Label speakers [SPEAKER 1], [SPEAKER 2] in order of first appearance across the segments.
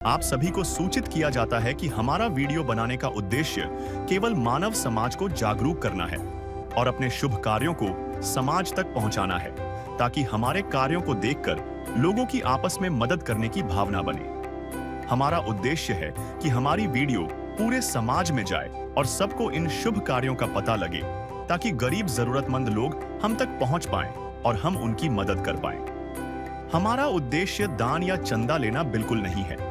[SPEAKER 1] आप सभी को सूचित किया जाता है कि हमारा वीडियो बनाने का उद्देश्य केवल मानव समाज को जागरूक करना है और अपने शुभ कार्यों को समाज तक पहुंचाना है, ताकि हमारे कार्यों को देखकर लोगों की आपस में मदद करने की भावना बने। हमारा उद्देश्य है कि हमारी वीडियो पूरे समाज में जाए और सबको इन शुभ कार्यों का पता लगे, ताकि गरीब जरूरतमंद लोग हम तक पहुंच पाएं और हम उनकी मदद कर पाएं। हमारा उद्देश्य दान या चंदा लेना बिल्कुल नहीं है।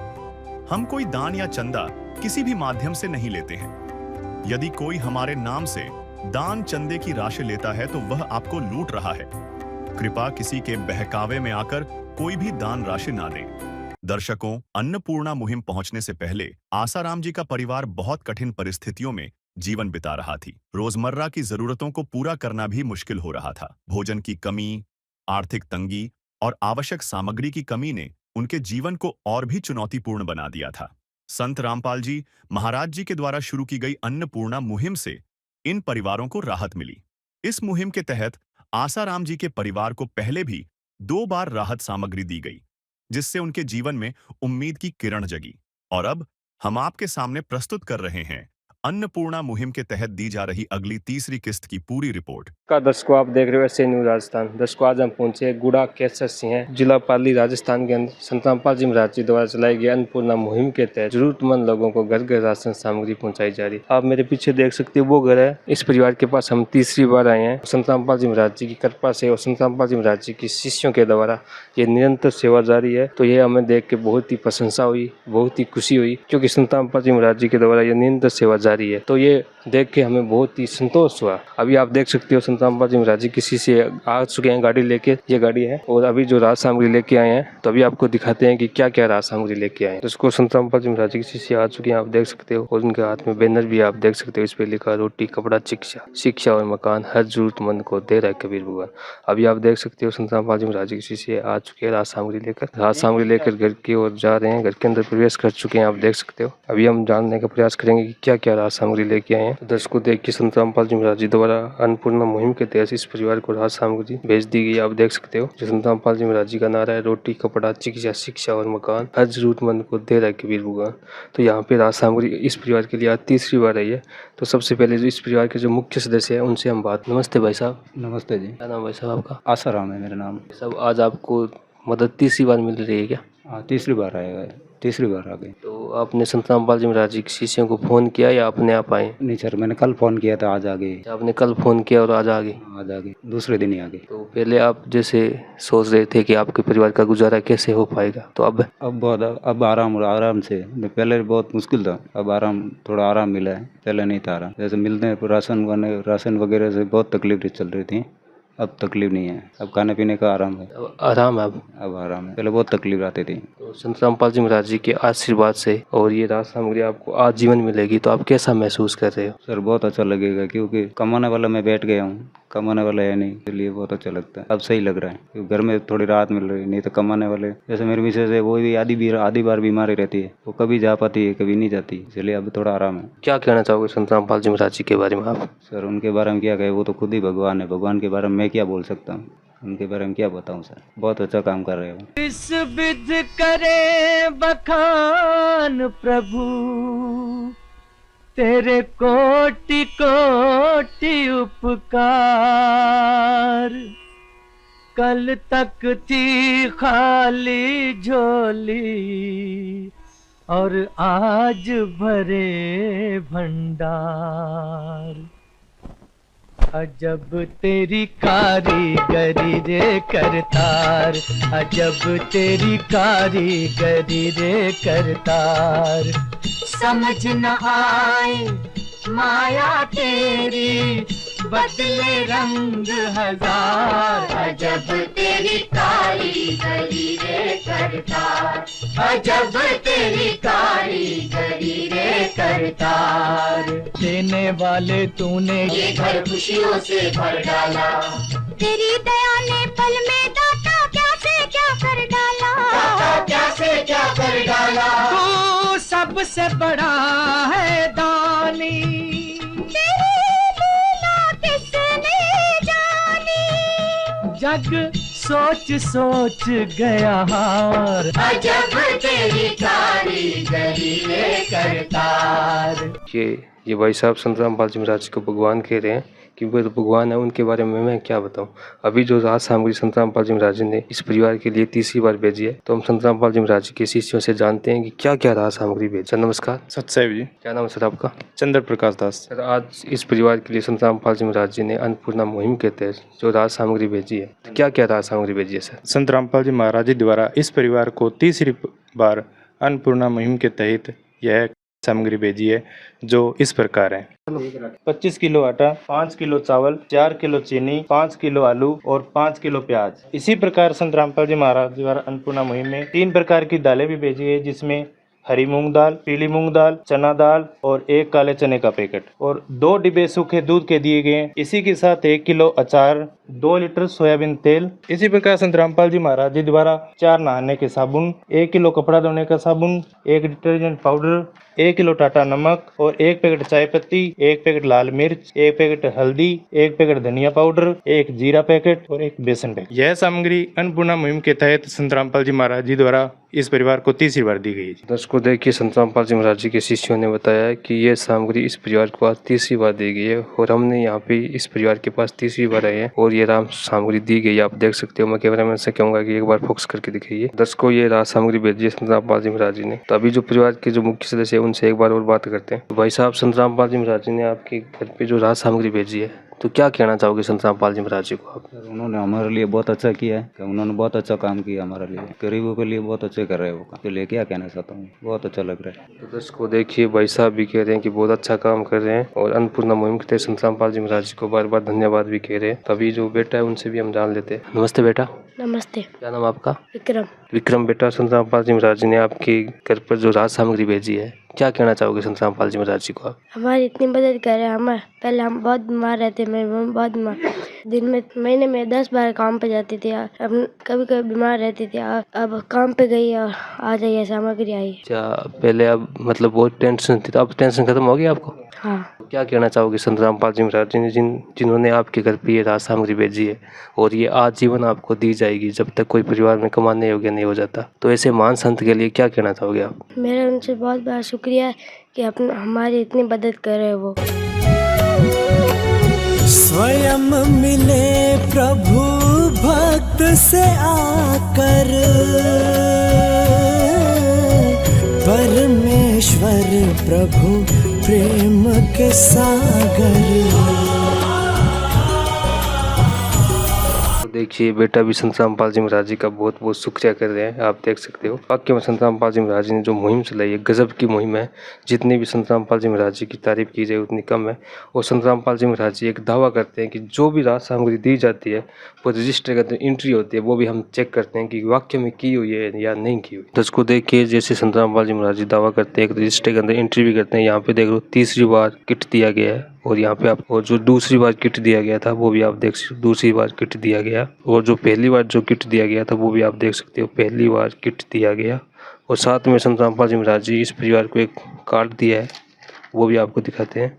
[SPEAKER 1] हम कोई दान या चंदा किसी भी माध्यम से नहीं लेते हैं। यदि कोई हमारे नाम से दान चंदे की राशि लेता है तो वह आपको लूट रहा है। कृपया किसी के बहकावे में आकर कोई भी दान राशि ना दें। दर्शकों, अन्नपूर्णा मुहिम पहुंचने से पहले आसाराम जी का परिवार बहुत कठिन परिस्थितियों में जीवन बिता रहा थी। रोजमर्रा की जरूरतों को पूरा करना भी मुश्किल हो रहा था। भोजन की कमी, आर्थिक तंगी और आवश्यक सामग्री की कमी ने उनके जीवन को और भी चुनौतीपूर्ण बना दिया था। संत रामपाल जी महाराज जी के द्वारा शुरू की गई अन्नपूर्णा मुहिम से इन परिवारों को राहत मिली। इस मुहिम के तहत आसाराम जी के परिवार को पहले भी 2 बार राहत सामग्री दी गई, जिससे उनके जीवन में उम्मीद की किरण जगी। और अब हम आपके सामने प्रस्तुत कर रहे हैं अन्नपूर्णा मुहिम के तहत दी जा रही अगली तीसरी किस्त की पूरी रिपोर्ट।
[SPEAKER 2] का दर्शकों, आप देख रहे हो एसए न्यूज़ राजस्थान। दर्शकों, आज हम पहुंचे गुड़ा केसर सिंह, जिला पाली, राजस्थान के अंदर संत रामपाल जी महाराज जी द्वारा चलाई गई अन्नपूर्णा मुहिम के तहत जरूरतमंद लोगों को घर घर राशन सामग्री पहुंचाई जा रही है। आप मेरे पीछे देख सकते हो, वो घर है। इस परिवार के पास हम तीसरी बार आए हैं। संत रामपाल जी महाराज जी की कृपा से और संत रामपाल जी महाराज जी की शिष्यों के द्वारा ये निरंतर सेवा जारी है। तो ये हमें देख के बहुत ही प्रशंसा हुई, बहुत ही खुशी हुई, क्योंकि संत रामपाल जी महाराज जी के द्वारा ये निरंतर सेवा जारी है। तो ये देख के हमें बहुत ही संतोष हुआ। अभी आप देख सकते हो संत रामपाल जी महाराज जी किसी से आ चुके हैं गाड़ी लेके, ये गाड़ी है, और अभी जो राज सामग्री लेके आए हैं, तो अभी आपको दिखाते हैं कि क्या क्या राज सामग्री लेके आए हैं। तो इसको संत रामपाल जी महाराज जी किसी से आ चुके हैं, आप देख सकते हो, और उनके हाथ में बैनर भी आप देख सकते हो। इस पे लिखा रोटी कपड़ा शिक्षा, शिक्षा और मकान हर जरूरतमंद को दे रहा है कबीर भगवान। अभी आप देख सकते हो संत रामपाल जी महाराज जी किसी से आ चुके हैं राज सामग्री लेकर घर की ओर जा रहे हैं। घर के अंदर प्रवेश कर चुके हैं, आप देख सकते हो। अभी हम जानने का प्रयास करेंगे कि क्या क्या राज सामग्री लेके आए हैं। तो दर्शकों, देख के संत रामपाल जी महाराज जी द्वारा अन्नपूर्णा मुहिम के तहत इस परिवार को राज सामग्री भेज दी गई। आप देख सकते हो, जो संत रामपाल जी महाराज जी का नारा है, रोटी कपड़ा शिक्षा, शिक्षा और मकान हर जरूरतमंद को दे रहा है कबीर भगवान। तो यहाँ पे राज सामग्री इस परिवार के लिए आज तीसरी बार आई है। तो सबसे पहले जो इस परिवार के जो मुख्य सदस्य है उनसे हम बात। नमस्ते भाई साहब।
[SPEAKER 3] नमस्ते जी।
[SPEAKER 2] क्या नाम भाई साहब आपका?
[SPEAKER 3] आसाराम है मेरा नाम।
[SPEAKER 2] सब आज आपको मदद तीसरी बार मिल रही है क्या?
[SPEAKER 3] हाँ, तीसरी बार आएगा, तीसरी बार आ गई।
[SPEAKER 2] तो आपने संत रामपाल जी महाराज जी के शिष्यों को फोन किया या अपने आप आए?
[SPEAKER 3] नहीं सर, मैंने कल फोन किया था, आज आ गई।
[SPEAKER 2] आपने कल फोन किया और आज आ गई?
[SPEAKER 3] आज आ गई, दूसरे दिन ही आ गई।
[SPEAKER 2] तो पहले आप जैसे सोच रहे थे कि आपके परिवार का गुजारा कैसे हो पाएगा, तो अब
[SPEAKER 3] बहुत अब आराम से। पहले बहुत मुश्किल था, अब थोड़ा आराम मिला है, पहले नहीं था आराम। जैसे मिलते हैं राशन वगैरह से बहुत तकलीफ चल रही थी, अब तकलीफ नहीं है। अब खाने पीने का आराम है।
[SPEAKER 2] आराम है
[SPEAKER 3] अब आराम है, पहले बहुत तकलीफ आती थी।
[SPEAKER 2] तो संत रामपाल जी महाराज जी के आशीर्वाद से और ये राज सामग्री आपको आज जीवन मिलेगी, तो आप कैसा महसूस कर रहे हो?
[SPEAKER 3] सर बहुत अच्छा लगेगा, क्योंकि कमाने वाला मैं बैठ गया हूँ, कमाने वाला है नहीं, इसलिए बहुत अच्छा लगता है। अब सही लग रहा है, क्योंकि घर में थोड़ी राहत मिल रही है। नहीं तो कमाने वाले, जैसे मेरी मिसेज है, वो भी आधी बार बीमारी रहती है, वो कभी जा पाती है कभी नहीं जाती, इसलिए अब थोड़ा आराम है।
[SPEAKER 2] क्या कहना चाहोगे संत रामपाल जी महाराज जी के बारे में आप?
[SPEAKER 3] सर उनके बारे में क्या कहे, वो तो खुद ही भगवान है। भगवान के बारे में मैं क्या बोल सकता हूँ, उनके बारे में क्या बताऊं सर। बहुत अच्छा काम कर रहे हो।
[SPEAKER 4] इस विध करे बखान प्रभु, तेरे कोटि कोटि उपकार। कल तक थी खाली झोली और आज भरे भंडार। अजब तेरी कारीगरी रे करतार, अजब तेरी कारीगरी रे करतार। समझ न आए माया तेरी, बदले रंग हजार। अजब तेरी कारीगरी रे करतार, अजब तेरी कारीगरी रे करतार। देने वाले तूने ये घर खुशियों से भर डाला,
[SPEAKER 5] तेरी दया ने पल में दाता क्या से क्या कर डाला,
[SPEAKER 4] दाता क्या से क्या कर डाला। तू सबसे बड़ा है दानी,
[SPEAKER 5] तेरी लीला किसने जानी।
[SPEAKER 4] जग सोच सोच गया हार।
[SPEAKER 5] अजब तेरी कारीगरी रे करतार।
[SPEAKER 2] ये भाई साहब संत रामपाल जी महाराज को भगवान कह रहे हैं कि वो तो भगवान है, उनके बारे में मैं क्या बताऊं। अभी जो राज सामग्री संत रामपाल जी महाराज ने इस परिवार के लिए तीसरी बार भेजी है, तो हम संत रामपाल जी महाराज के शिष्यों से जानते हैं कि क्या क्या राज सामग्री भेजी। सर नमस्कार।
[SPEAKER 6] सत्साई जी।
[SPEAKER 2] क्या नाम है सर आपका?
[SPEAKER 6] चंद्र प्रकाश दास।
[SPEAKER 2] सर आज इस परिवार के लिए संत रामपाल जी महाराज जी ने अन्नपूर्णा मुहिम के तहत जो राज सामग्री भेजी है, तो क्या क्या राज सामग्री भेजी है सर?
[SPEAKER 6] संत रामपाल जी महाराज जी द्वारा इस परिवार को तीसरी बार अन्नपूर्णा मुहिम के तहत यह सामग्री भेजी है, जो इस प्रकार है। 25 किलो आटा, 5 किलो चावल, 4 किलो चीनी, 5 किलो आलू और 5 किलो प्याज। इसी प्रकार संत रामपाल जी महाराज द्वारा अन्नपूर्णा मुहिम में 3 प्रकार की दालें भी भेजी है, जिसमें हरी मूंग दाल, पीली मूंग दाल, चना दाल और 1 काले चने का पैकेट और 2 डिब्बे सूखे दूध के दिए गए हैं। इसी के साथ 1 किलो अचार, 2 लीटर सोयाबीन तेल। इसी प्रकार संत रामपाल जी महाराज जी द्वारा 4 नहाने के साबुन, 1 किलो कपड़ा धोने का साबुन, 1 डिटर्जेंट पाउडर, 1 किलो टाटा नमक और 1 पैकेट चाय पत्ती, 1 पैकेट लाल मिर्च, 1 पैकेट हल्दी, 1 पैकेट धनिया पाउडर, 1 जीरा पैकेट और 1 बेसन पैकेट। यह सामग्री अन्नपूर्णा मुहिम के तहत संत रामपाल जी महाराज जी द्वारा इस परिवार को तीसरी बार दी गई है।
[SPEAKER 2] दर्शकों देखिए, संत रामपाल जी महाराज जी के शिष्यों ने बताया कि ये सामग्री इस परिवार को आज तीसरी बार दी गई है और हमने यहाँ पे इस परिवार के पास तीसरी बार आए हैं और ये राम सामग्री दी गई है। आप देख सकते हो। मैं कैमरामैन से कहूंगा कि एक बार फोकस करके दिखाइए। दर्शकों ये राज सामग्री भेजी है संत रामपाल जी महाराज जी ने। तो अभी जो परिवार के जो मुख्य सदस्य है उनसे एक बार और बात करते हैं। तो भाई साहब, संत रामपाल जी महाराज जी ने आपके घर पे जो राज सामग्री भेजी है, तो क्या कहना चाहोगे संत रामपाल जी महाराज जी को आप?
[SPEAKER 3] उन्होंने हमारे लिए बहुत अच्छा किया है, कि उन्होंने बहुत अच्छा काम किया हमारे लिए, गरीबों के लिए बहुत अच्छे कर रहे हैं वो काम। तो लिए क्या कहना चाहता हूँ, बहुत अच्छा लग रहा है।
[SPEAKER 2] तो दर्शकों देखिए, भाई साहब भी कह रहे हैं कि बहुत अच्छा काम कर रहे हैं और अन्नपूर्णा मुहिम के तहत संत रामपाल जी महाराज जी को बार बार धन्यवाद भी कह रहे हैं। तभी जो बेटा है उनसे भी हम जान लेते हैं। नमस्ते बेटा।
[SPEAKER 5] नमस्ते।
[SPEAKER 2] क्या नाम आपका?
[SPEAKER 5] विक्रम।
[SPEAKER 2] विक्रम बेटा, संत रामपाल जी महाराज जी ने आपके घर पर जो राज सामग्री भेजी है, क्या कहना चाहोगे संत रामपाल जी महाराज जी को आप?
[SPEAKER 5] हमारी इतनी मदद करे। हमें पहले हम बहुत बीमार रहते, मेरी मम्मी बहुत बीमार, दिन में महीने में 10 बार काम पे जाती थी। अब कभी कभी बीमार रहती थी, अब काम पे गई और आ जाइए सामग्री आई।
[SPEAKER 2] अच्छा, पहले अब मतलब बहुत टेंशन थी, तो अब टेंशन खत्म हो गई आपको?
[SPEAKER 5] हाँ।
[SPEAKER 2] क्या कहना चाहोगे संत रामपाल जी महाराज जी ने जिन्होंने आपके घर पे ये राज सामग्री भेजी है और ये आजीवन आपको दी जाएगी जब तक कोई परिवार में कमाने योग्य नहीं हो जाता, तो ऐसे महान संत के लिए क्या कहना चाहोगे आप?
[SPEAKER 5] मेरा उनसे बहुत बड़ा शुक्रिया है कि हमारी इतनी मदद कर रहे हैं वो।
[SPEAKER 4] स्वयं मिले प्रभु भक्त से आकर, परमेश्वर प्रभु प्रेम के सागर।
[SPEAKER 2] देखिए बेटा भी संत रामपाल जी महाराज जी का बहुत बहुत शुक्रिया कर रहे हैं। आप देख सकते हो वाक्य में संत रामपाल जी महाराज जी ने जो मुहिम चलाई है, गजब की मुहिम है। जितनी भी संत रामपाल जी महाराज जी की तारीफ की जाए उतनी कम है। और संत रामपाल जी महाराज जी एक दावा करते हैं कि जो भी राज सामग्री दी जाती है वो रजिस्टर के अंदर एंट्री होती है, वो भी हम चेक करते हैं कि वाक्य में की हुई है या नहीं की हुई। तो इसको देखिए, जैसे संत रामपाल जी महाराज जी दावा करते हैं, एक रजिस्टर के अंदर एंट्री भी करते हैं। यहाँ पे देख लो तीसरी बार किट दिया गया है और यहाँ पे आप, और जो दूसरी बार किट दिया गया था वो भी आप देख सकते हो, दूसरी बार किट दिया गया। और जो पहली बार जो किट दिया गया था वो भी आप देख सकते हो, पहली बार किट दिया गया। और साथ में संत रामपाल जी महाराज जी इस परिवार को एक कार्ड दिया है, वो भी आपको दिखाते हैं।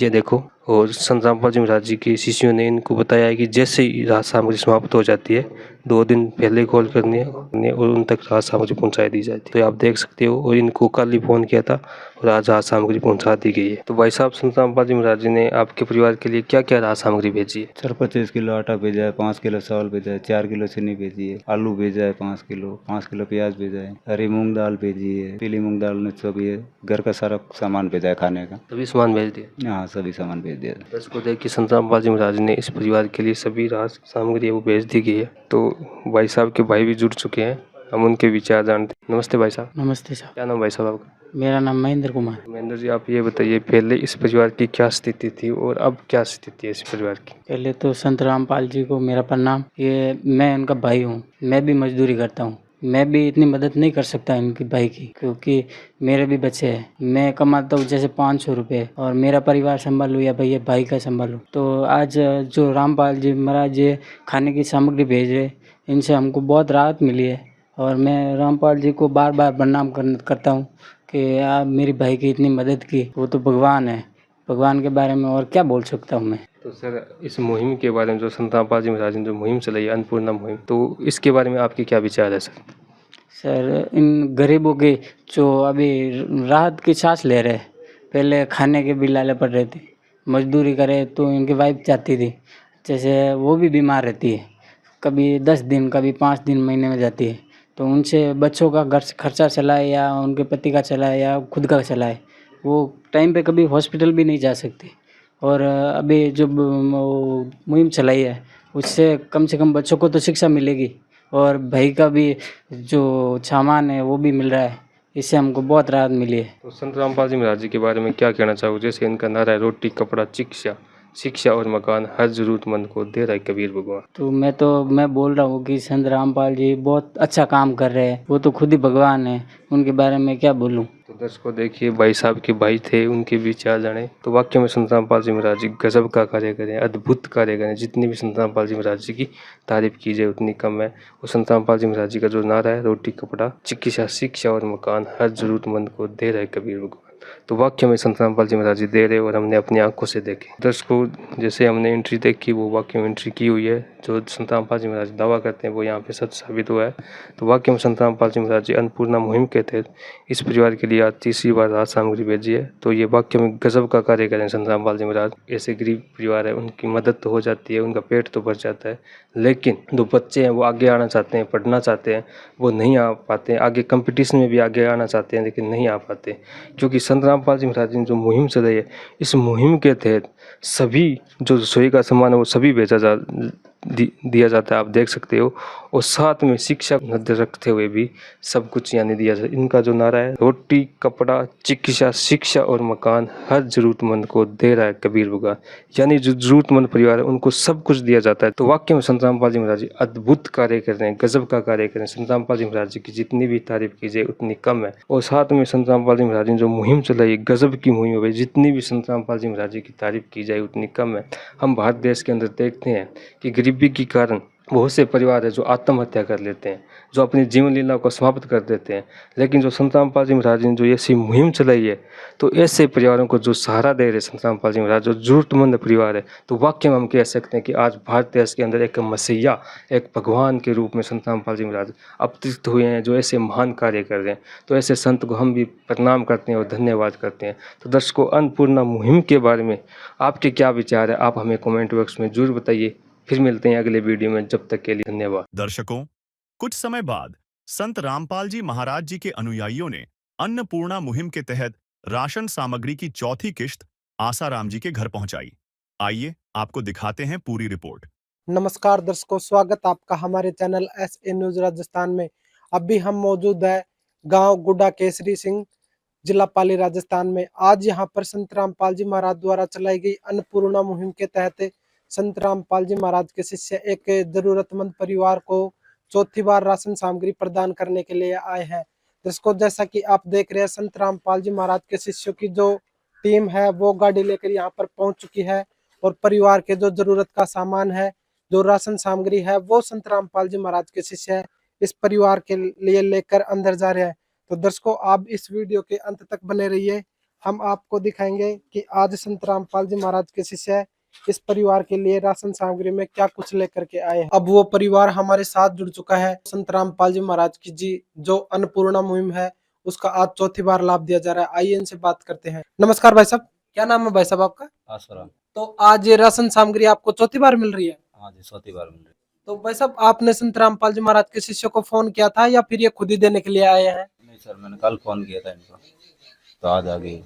[SPEAKER 2] ये देखो। और संत रामपाल जी महाराज जी के शिष्यों ने इनको बताया है कि जैसे ही राज सामग्री समाप्त हो जाती है 2 दिन पहले कॉल करनी है और उन तक राज सामग्री पहुंचाई दी जाती है। तो आप देख सकते हो। और इनको कल ही फोन किया था और आज राज सामग्री पहुंचा दी गई है। तो भाई साहब, संत रामपाल जी महाराज जी ने आपके परिवार के लिए क्या क्या राज सामग्री भेजी है?
[SPEAKER 3] सर 25 किलो आटा भेजा है, 5 किलो चावल भेजा है, 4 किलो चीनी भेजी है, आलू भेजा है 5 किलो प्याज भेजा है, हरी मूंग दाल भेजी है, पीली मूंग दाल ने सब ये घर का सारा सामान भेजा है खाने का।
[SPEAKER 2] सभी सामान भेज दिए?
[SPEAKER 3] हाँ, सभी सामान भेज दिया।
[SPEAKER 2] इसको देख के संत रामपाल जी महाराज ने इस परिवार के लिए सभी राज सामग्री वो भेज दी गई है। तो भाई साहब के भाई भी जुड़ चुके हैं, हम उनके विचार जानते हैं। नमस्ते भाई साहब।
[SPEAKER 7] नमस्ते साहब।
[SPEAKER 2] क्या नाम भाई साहब आपका?
[SPEAKER 7] मेरा नाम महेंद्र कुमार।
[SPEAKER 2] महेंद्र जी, आप ये बताइए पहले इस परिवार की क्या स्थिति थी और अब क्या स्थिति है इस परिवार की?
[SPEAKER 7] पहले तो संत रामपाल जी को मेरा प्रणाम। ये मैं उनका भाई हूँ, मैं भी मजदूरी करता हूँ। मैं भी इतनी मदद नहीं कर सकता इनकी भाई की, क्योंकि मेरे भी बच्चे हैं। मैं कमाता हूँ जैसे 500 रुपये और मेरा परिवार संभालूँ या भैया भाई का संभालूँ। तो आज जो रामपाल जी महाराज जी खाने की सामग्री भेज रहे, इनसे हमको बहुत राहत मिली है। और मैं रामपाल जी को बार बार प्रणाम करता हूँ कि आप मेरी भाई की इतनी मदद की। वो तो भगवान है, भगवान के बारे में और क्या बोल सकता हूँ मैं।
[SPEAKER 2] तो सर इस मुहिम के बारे में जो संत रामपाल जी महाराज ने जो मुहिम चलाई है अन्नपूर्णा मुहिम, तो इसके बारे में आपके क्या विचार है सर?
[SPEAKER 7] सर इन गरीबों की जो अभी राहत की सांस ले रहे हैं, पहले खाने के बिल लाले पड़ रहे थे, मजदूरी करे तो इनकी वाइफ जाती थी, जैसे वो भी बीमार रहती है, कभी 10 दिन कभी 5 दिन महीने में जाती है, तो उनसे बच्चों का घर खर्चा चलाए या उनके पति का चलाए या खुद का चलाए, वो टाइम पे कभी हॉस्पिटल भी नहीं जा सकते। और अभी जो वो मुहिम चलाई है उससे कम से कम बच्चों को तो शिक्षा मिलेगी और भाई का भी जो सामान है वो भी मिल रहा है, इससे हमको बहुत राहत मिली है।
[SPEAKER 2] तो संत रामपाल जी महाराज जी के बारे में क्या कहना चाहोगे? जैसे इनका नारा है रोटी कपड़ा शिक्षा, शिक्षा और मकान हर जरूरतमंद को दे रहा है कबीर भगवान।
[SPEAKER 7] तो मैं बोल रहा हूँ कि संत रामपाल जी बहुत अच्छा काम कर रहे हैं, वो तो खुद ही भगवान है, उनके बारे में क्या बोलूँ।
[SPEAKER 2] तो दर्शकों देखिए भाई साहब के भाई थे, उनके विचार जाने। तो वाक्य में संत रामपाल जी महाराज जी गजब का कार्य करें, अद्भुत कार्य करें। जितनी भी संत रामपाल जी महाराज जी की तारीफ की जाए उतनी कम है। वो संत रामपाल जी महाराज जी का जो नारा है रोटी कपड़ा चिकित्सा शिक्षा और मकान हर जरूरतमंद को दे रहा है कबीर भगवान, तो वाक्य में संत रामपाल जी महाराज जी दे रहे और हमने अपनी आंखों से देखे। दर्शकों जैसे हमने एंट्री देखी वो वाक्य में एंट्री की हुई है, जो संत रामपाल जी महाराज दावा करते हैं वो यहाँ पे सच साबित हुआ है। तो वाक्य में संत रामपाल जी महाराज जी अन्नपूर्णा मुहिम के तहत इस परिवार के लिए आज तीसरी बार राहत सामग्री भेजी है। तो ये वाक्य में गजब का कार्य करें संत रामपाल जी महाराज। ऐसे गरीब परिवार है उनकी मदद तो हो जाती है, उनका पेट तो भर जाता है, लेकिन जो बच्चे हैं वो आगे आना चाहते हैं, पढ़ना चाहते हैं, वो नहीं आ पाते हैं, आगे कंपटीशन में भी आगे आना चाहते हैं लेकिन नहीं आ पाते, क्योंकि संत रामपाल जी महाराज ने जो मुहिम चलाई है इस मुहिम के तहत सभी जो रसोई का सामान है वो सभी दिया जाता है, आप देख सकते हो। और साथ में शिक्षा नजर रखते हुए भी सब कुछ यानी दिया जाता है। इनका जो नारा है रोटी कपड़ा चिकित्सा शिक्षा और मकान हर जरूरतमंद को दे रहा है कबीर भगवान, यानी जो जरूरतमंद परिवार है उनको सब कुछ दिया जाता है। तो वाक्य में संत रामपाल जी महाराज जी अद्भुत कार्य कर रहे हैं, गजब का कार्य कर रहे हैं। संत रामपाल जी महाराज जी की जितनी भी तारीफ की जाए उतनी कम है। और साथ में संत रामपाल जी महाराज ने जो मुहिम चलाई गजब की मुहिम है, जितनी भी संत रामपाल जी महाराज जी की तारीफ की जाए उतनी कम है। हम भारत देश के अंदर देखते हैं कि गरीबी के कारण बहुत से परिवार है जो आत्महत्या कर लेते हैं, जो अपनी जीवन लीला को समाप्त कर देते हैं, लेकिन जो संत रामपाल जी महाराज ने जो ऐसी मुहिम चलाई है तो ऐसे परिवारों को जो सहारा दे रहे संत रामपाल जी महाराज, जो जरूरतमंद परिवार है, तो वाकई में हम कह सकते हैं कि आज भारत देश के अंदर एक मसीहा एक भगवान के रूप में संत रामपाल जी महाराज अवतरित हुए हैं, जो ऐसे महान कार्य कर रहे हैं। तो ऐसे संत को हम भी प्रणाम करते हैं और धन्यवाद करते हैं। तो दर्शकों अन्नपूर्णा मुहिम के बारे में आपके क्या विचार है, आप हमें कमेंट बॉक्स में जरूर बताइए। फिर मिलते हैं अगले वीडियो में, जब तक के लिए धन्यवाद।
[SPEAKER 1] दर्शकों, कुछ समय बाद संत रामपाल जी महाराज जी के अनुयायियों ने अन्नपूर्णा मुहिम के तहत राशन सामग्री की चौथी किश्त आसाराम जी के घर पहुंचाई। आइए आपको दिखाते हैं पूरी रिपोर्ट।
[SPEAKER 8] नमस्कार दर्शकों, स्वागत आपका हमारे चैनल SA न्यूज राजस्थान में। अभी हम मौजूद है गांव गुड्डा केसरी सिंह, जिला पाली, राजस्थान में। आज यहां पर संत रामपाल जी महाराज द्वारा चलाई गई अन्नपूर्णा मुहिम के तहत संत रामपाल जी महाराज के शिष्य एक जरूरतमंद परिवार को चौथी बार राशन सामग्री प्रदान करने के लिए आए हैं। दर्शकों, जैसा कि आप देख रहे हैं, संत रामपाल जी महाराज के शिष्यों की जो टीम है वो गाड़ी लेकर यहाँ पर पहुंच चुकी है और परिवार के जो जरूरत का सामान है, जो राशन सामग्री है, वो संत रामपाल जी महाराज के शिष्य इस परिवार के लिए लेकर अंदर जा रहे हैं। तो दर्शकों, आप इस वीडियो के अंत तक बने रहिए। हम आपको दिखाएंगे कि आज संत रामपाल जी महाराज के शिष्य इस परिवार के लिए राशन सामग्री में क्या कुछ लेकर के आए हैं। अब वो परिवार हमारे साथ जुड़ चुका है। संत रामपाल जी महाराज की जी जो अन्नपूर्णा मुहिम है उसका आज चौथी बार लाभ दिया जा रहा है। आइए इनसे बात करते हैं। नमस्कार भाई साहब, क्या नाम है भाई साहब आपका?
[SPEAKER 3] आसाराम।
[SPEAKER 8] तो आज ये राशन सामग्री आपको चौथी बार मिल रही है?
[SPEAKER 3] हाँ जी, चौथी बार मिल रही।
[SPEAKER 8] तो भाई साहब, आपने संत रामपाल जी महाराज के शिष्यों को फोन किया था या फिर ये खुद ही देने के लिए आए हैं?
[SPEAKER 3] नहीं सर, मैंने कल फोन किया था इनको, तो आज आ गई।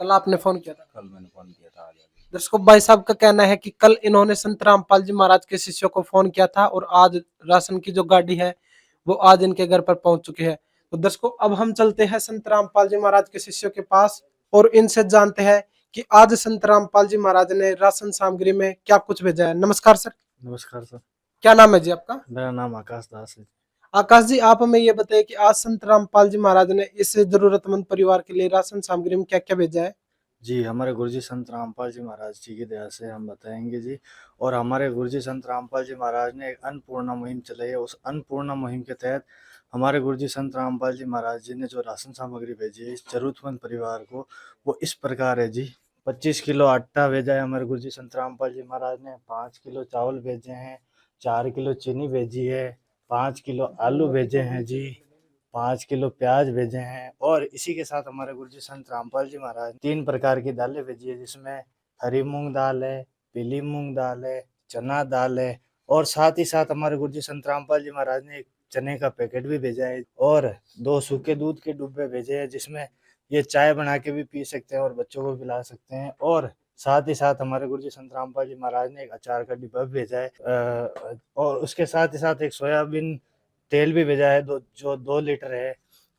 [SPEAKER 8] कल आपने फोन किया था?
[SPEAKER 3] कल मैंने फोन किया था, आज आ गई।
[SPEAKER 8] दर्शकों, भाई साहब का कहना है कि कल इन्होंने संत रामपाल जी महाराज के शिष्यों को फोन किया था और आज राशन की जो गाड़ी है वो आज इनके घर पर पहुंच चुकी है। तो दर्शकों, अब हम चलते हैं संत रामपाल जी महाराज के शिष्यों के पास और इनसे जानते हैं कि आज संत रामपाल जी महाराज ने राशन सामग्री में क्या कुछ भेजा है। नमस्कार सर।
[SPEAKER 9] नमस्कार सर।
[SPEAKER 8] क्या नाम है जी आपका?
[SPEAKER 9] मेरा नाम आकाश दास है।
[SPEAKER 8] आकाश जी, आप हमें ये बताइए कि आज संत रामपाल जी महाराज ने इस जरूरतमंद परिवार के लिए राशन सामग्री में क्या क्या भेजा है?
[SPEAKER 9] जी, हमारे गुरुजी संत रामपाल जी महाराज जी की दया से हम बताएंगे जी। और हमारे गुरुजी संत रामपाल जी महाराज ने एक अन्नपूर्णा मुहिम चलाई है। उस अन्नपूर्णा मुहिम के तहत हमारे गुरुजी संत रामपाल जी महाराज जी ने जो राशन सामग्री भेजी है इस जरूरतमंद परिवार को, वो इस प्रकार है जी 25 किलो आटा भेजा है हमारे गुरुजी संत रामपाल जी महाराज ने। 5 किलो चावल भेजे हैं, 4 किलो चीनी भेजी है, 5 किलो आलू भेजे हैं जी, 5 किलो प्याज भेजे हैं। और इसी के साथ हमारे गुरुजी संत रामपाल जी महाराज 3 प्रकार की दालें भेजी है, जिसमें हरी मूंग दाल है, पीली मूंग दाल है, चना दाल है। और साथ ही साथ हमारे गुरुजी संत रामपाल जी महाराज ने एक चने का पैकेट भी भेजा है और 2 सूखे दूध के डिब्बे भेजे हैं, जिसमें ये चाय बना के भी पी सकते हैं और बच्चों को पिला सकते हैं। और साथ ही साथ हमारे गुरुजी संत रामपाल जी महाराज ने एक अचार का डिब्बा भी भेजा है और उसके साथ ही साथ एक सोयाबीन तेल भी भेजा है जो 2 लीटर है।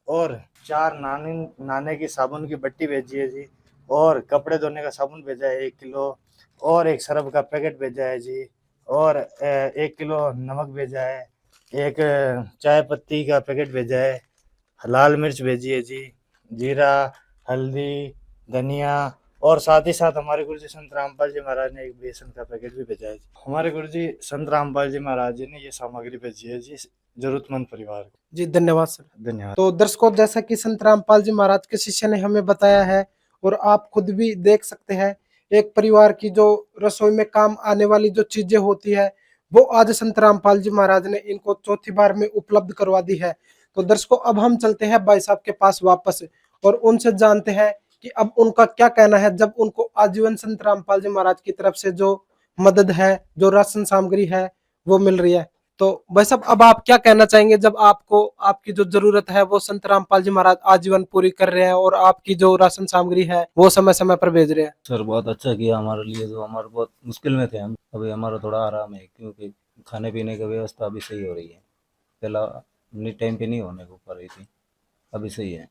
[SPEAKER 9] और 4 नहाने की साबुन की बट्टी भेजी है जी, और कपड़े धोने का साबुन भेजा है 1 किलो, और एक सर्फ का पैकेट भेजा है जी, और 1 किलो नमक भेजा है, एक चाय पत्ती का पैकेट भेजा है, लाल मिर्च भेजी है जी, जीरा, हल्दी, धनिया। और साथ ही साथ हमारे गुरुजी संत रामपाल जी महाराज ने एक बेसन का पैकेट भी भेजा है। हमारे गुरुजी संत रामपाल जी महाराज जी ने ये सामग्री भेजी है जी जरूरतमंद परिवार को।
[SPEAKER 8] जी धन्यवाद सर।
[SPEAKER 9] धन्यवाद।
[SPEAKER 8] तो दर्शकों, जैसा कि संत रामपाल जी महाराज के शिष्य ने हमें बताया है और आप खुद भी देख सकते हैं, एक परिवार की जो रसोई में काम आने वाली जो चीजें होती है वो आज संत रामपाल जी महाराज ने इनको चौथी बार में उपलब्ध करवा दी है। तो दर्शकों, अब हम चलते हैं भाई साहब के पास वापस और उनसे जानते हैं कि अब उनका क्या कहना है जब उनको आजीवन संत रामपाल जी महाराज की तरफ से जो मदद है, जो राशन सामग्री है वो मिल रही है। तो भाई साहब, अब आप क्या कहना चाहेंगे जब आपको आपकी जो जरूरत है वो संत रामपाल जी महाराज आजीवन पूरी कर रहे हैं और आपकी जो राशन सामग्री है वो समय समय पर भेज रहे हैं?
[SPEAKER 3] सर बहुत अच्छा किया हमारे लिए, जो हमारे बहुत मुश्किल में थे हम, अभी हमारा थोड़ा आराम है क्योंकि खाने पीने की व्यवस्था अभी सही हो रही है। पहला टाइम पे नहीं होने को पा रही थी, अभी सही है।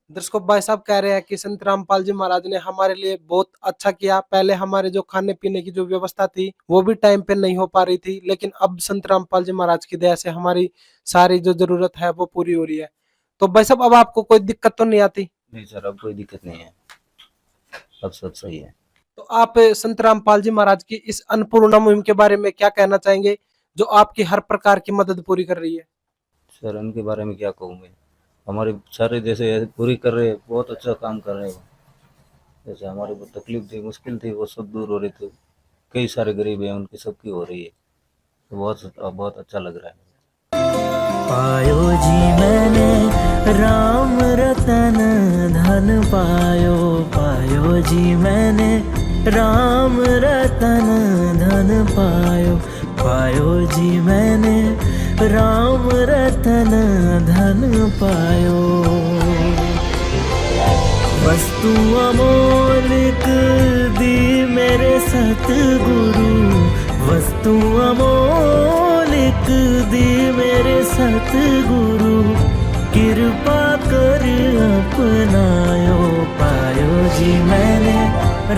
[SPEAKER 8] दर्शकों, भाई साहब कह रहे हैं कि संत रामपाल जी महाराज ने हमारे लिए बहुत अच्छा किया। पहले हमारे जो खाने पीने की जो व्यवस्था थी वो भी टाइम पे नहीं हो पा रही थी, लेकिन अब संत रामपाल जी महाराज की दया से हमारी सारी जो जरूरत है वो पूरी हो रही है। तो भाई साहब, अब आपको कोई दिक्कत तो नहीं आती?
[SPEAKER 3] नहीं सर, अब कोई दिक्कत नहीं है, अब सब सही है।
[SPEAKER 8] तो आप संत रामपाल जी महाराज की इस अन्नपूर्णा मुहिम के बारे में क्या कहना चाहेंगे, जो आपकी हर प्रकार की मदद पूरी कर रही है?
[SPEAKER 3] सर उनके बारे में क्या कहूँ मैं, हमारे सारे जैसे पूरी कर रहे हैं, बहुत अच्छा काम कर रहे हैं। जैसे हमारी वो तकलीफ थी, मुश्किल थी, वो सब दूर हो रही थी। कई सारे गरीब हैं, उनकी सबकी हो रही है, तो बहुत अच्छा लग रहा है।
[SPEAKER 4] पायो जी मैंने राम रतन धन पायो, पायो जी मैंने राम रतन धन पायो, पायो जी मैंने राम रतन धन पायो। वस्तु अमोलिक दी मेरे सतगुरु, वस्तु अमोलिक दी मेरे सतगुरु, कृपा कर अपनायो, पायो जी मैंने